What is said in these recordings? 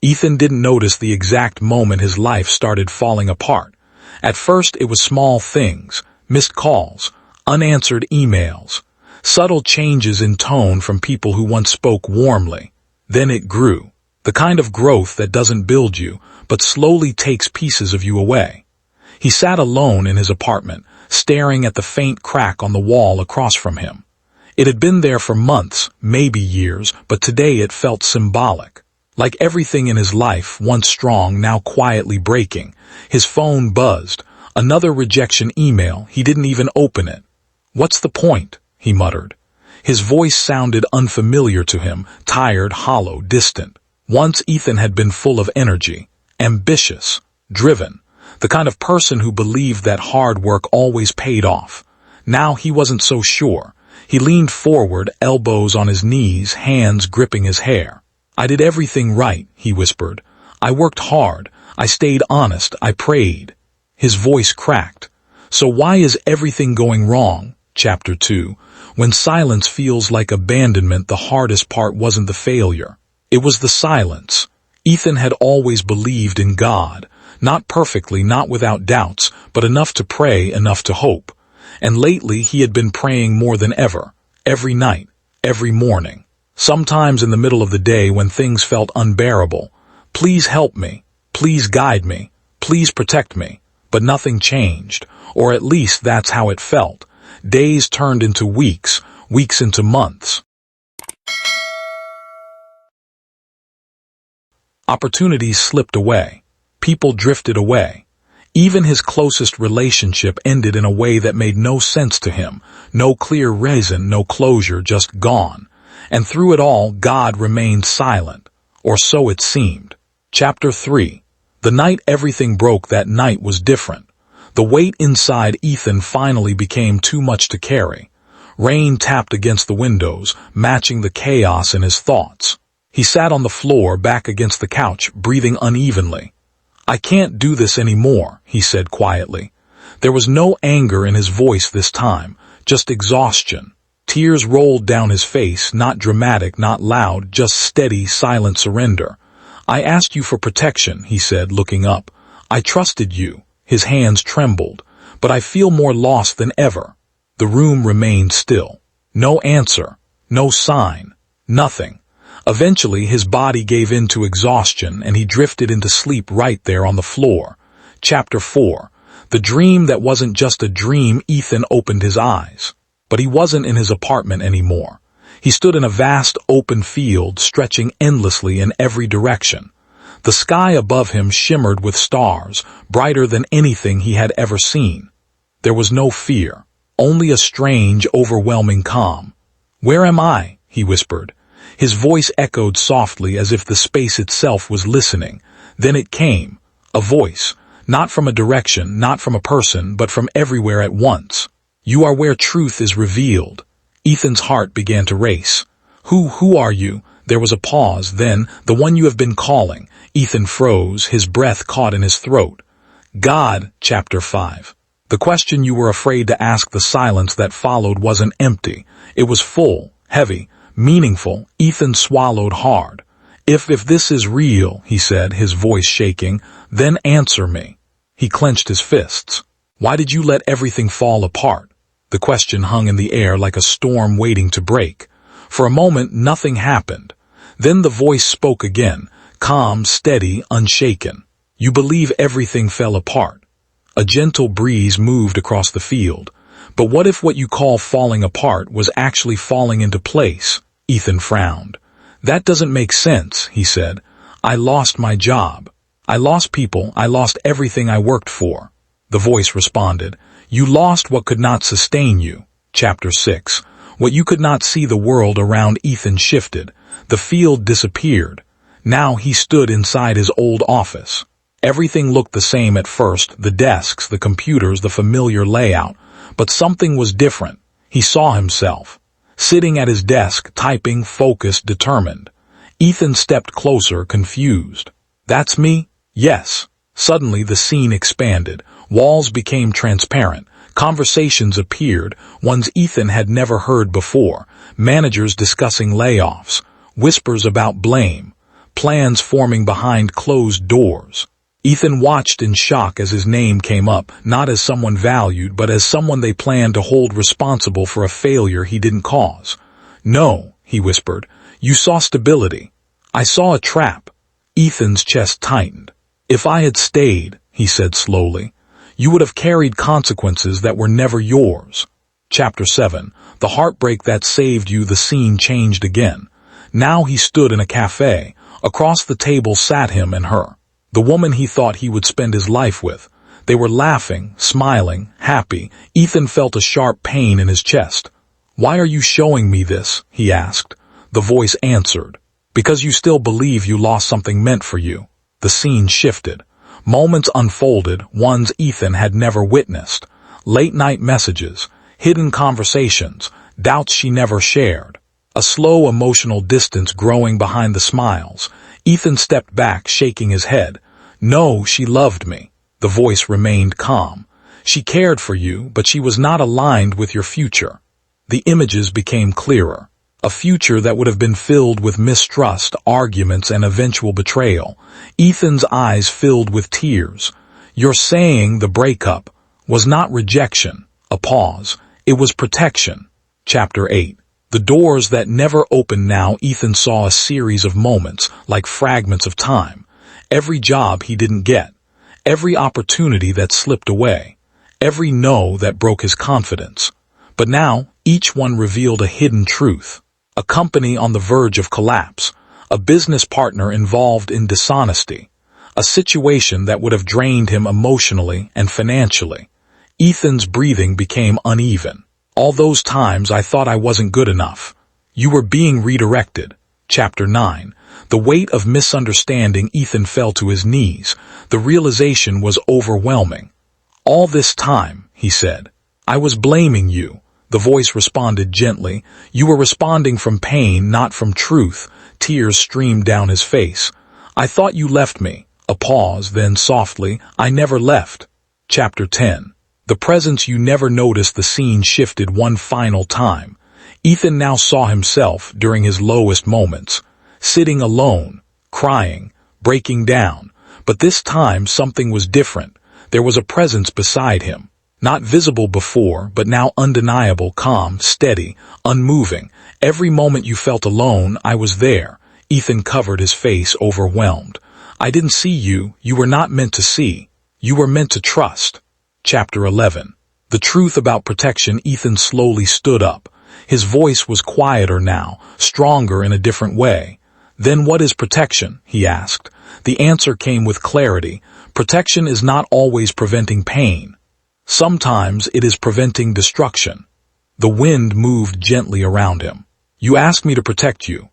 Ethan didn't notice the exact moment his life started falling apart. At first it was small things, missed calls, unanswered emails, subtle changes in tone from people who once spoke warmly. Then it grew. The kind of growth that doesn't build you, but slowly takes pieces of you away. He sat alone in his apartment, staring at the faint crack on the wall across from him. It had been there for months, maybe years, but today it felt symbolic. Like everything in his life, once strong, now quietly breaking. His phone buzzed. Another rejection email. He didn't even open it. "What's the point?" he muttered. His voice sounded unfamiliar to him, tired, hollow, distant. Once Ethan had been full of energy, ambitious, driven, the kind of person who believed that hard work always paid off. Now he wasn't so sure. He leaned forward, elbows on his knees, hands gripping his hair. "I did everything right," he whispered. "I worked hard. I stayed honest. I prayed." His voice cracked. So why is everything going wrong? Chapter 2. When silence feels like abandonment, the hardest part wasn't the failure. It was the silence. Ethan had always believed in God. Not perfectly, not without doubts, but enough to pray, enough to hope. And lately he had been praying more than ever. Every night, every morning. Sometimes in the middle of the day when things felt unbearable. "Please help me. Please guide me. Please protect me." But nothing changed, or at least that's how it felt. Days turned into weeks, weeks into months. Opportunities slipped away. People drifted away. Even his closest relationship ended in a way that made no sense to him. No clear reason, no closure, just gone. And through it all, God remained silent. Or so it seemed. Chapter 3. The night everything broke, that night was different. The weight inside Ethan finally became too much to carry. Rain tapped against the windows, matching the chaos in his thoughts. He sat on the floor, back against the couch, breathing unevenly. "I can't do this anymore," he said quietly. There was no anger in his voice this time, just exhaustion. Tears rolled down his face, not dramatic, not loud, just steady, silent surrender. "I asked you for protection," he said, looking up. "I trusted you." His hands trembled. "But I feel more lost than ever." The room remained still. No answer, no sign, nothing. Eventually his body gave in to exhaustion and he drifted into sleep right there on the floor. Chapter 4. The dream that wasn't just a dream. Ethan opened his eyes. But he wasn't in his apartment anymore. He stood in a vast open field, stretching endlessly in every direction. The sky above him shimmered with stars, brighter than anything he had ever seen. There was no fear, only a strange, overwhelming calm. "Where am I?" he whispered. His voice echoed softly as if the space itself was listening. Then it came, a voice, not from a direction, not from a person, but from everywhere at once. "You are where truth is revealed." Ethan's heart began to race. Who are you?" There was a pause, then, "The one you have been calling." Ethan froze, his breath caught in his throat. "God." Chapter 5. The question you were afraid to ask, the silence that followed, wasn't empty. It was full, heavy, meaningful. Ethan swallowed hard. If this is real," he said, his voice shaking, "then answer me." He clenched his fists. "Why did you let everything fall apart?" The question hung in the air like a storm waiting to break. For a moment, nothing happened. Then the voice spoke again, calm, steady, unshaken. "You believe everything fell apart." A gentle breeze moved across the field. "But what if what you call falling apart was actually falling into place?" Ethan frowned. "That doesn't make sense," he said. "I lost my job. I lost people. I lost everything I worked for." The voice responded. "You lost what could not sustain you." Chapter 6. What you could not see. The world around Ethan shifted. The field disappeared. Now he stood inside his old office. Everything looked the same at first, the desks, the computers, the familiar layout. But something was different. He saw himself, sitting at his desk, typing, focused, determined. Ethan stepped closer, confused. "That's me?" "Yes." Suddenly the scene expanded. Walls became transparent. Conversations appeared, ones Ethan had never heard before. Managers discussing layoffs. Whispers about blame. plans forming behind closed doors. Ethan watched in shock as his name came up, not as someone valued, but as someone they planned to hold responsible for a failure he didn't cause. "No," he whispered. "You saw stability. I saw a trap." Ethan's chest tightened. "If I had stayed," he said slowly, "you would have carried consequences that were never yours." Chapter 7. The heartbreak that saved you. The scene changed again. Now he stood in a cafe. Across the table sat him and her, the woman he thought he would spend his life with. They were laughing, smiling, happy. Ethan felt a sharp pain in his chest. "Why are you showing me this?" he asked. The voice answered, "Because you still believe you lost something meant for you." The scene shifted. Moments unfolded, ones Ethan had never witnessed. Late-night messages, hidden conversations, doubts she never shared. A slow emotional distance growing behind the smiles. Ethan stepped back, shaking his head. "No, she loved me." The voice remained calm. "She cared for you, but she was not aligned with your future." The images became clearer. A future that would have been filled with mistrust, arguments, and eventual betrayal. Ethan's eyes filled with tears. "You're saying the breakup was not rejection." A pause. "It was protection." Chapter 8. The doors that never opened. Now Ethan saw a series of moments, like fragments of time. Every job he didn't get. Every opportunity that slipped away. Every no that broke his confidence. But now, each one revealed a hidden truth. A company on the verge of collapse. A business partner involved in dishonesty. A situation that would have drained him emotionally and financially. Ethan's breathing became uneven. "All those times I thought I wasn't good enough. You were being redirected." Chapter 9. The weight of misunderstanding. Ethan fell to his knees. The realization was overwhelming. "All this time," he said, "I was blaming you." The voice responded gently. "You were responding from pain, not from truth." Tears streamed down his face. "I thought you left me." A pause, then softly, "I never left." Chapter 10. The presence you never noticed. The scene shifted one final time. Ethan now saw himself, during his lowest moments, sitting alone, crying, breaking down. But this time something was different. There was a presence beside him. Not visible before, but now undeniable, calm, steady, unmoving. "Every moment you felt alone, I was there." Ethan covered his face, overwhelmed. "I didn't see you. You were not meant to see. You were meant to trust." Chapter 11. The truth about protection. Ethan slowly stood up. His voice was quieter now, stronger in a different way. "Then what is protection?" he asked. The answer came with clarity. Protection is not always preventing pain. Sometimes it is preventing destruction. The wind moved gently around him. "You asked me to protect you."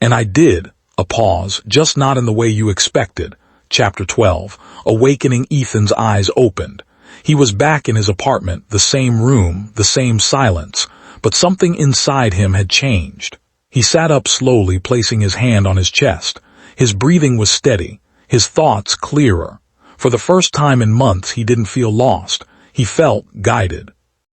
"And I did." A pause, "just not in the way you expected." Chapter 12. Awakening. Ethan's eyes opened. He was back in his apartment, the same room, the same silence, but something inside him had changed. He sat up slowly, placing his hand on his chest. His breathing was steady, his thoughts clearer. For the first time in months he didn't feel lost. He felt guided.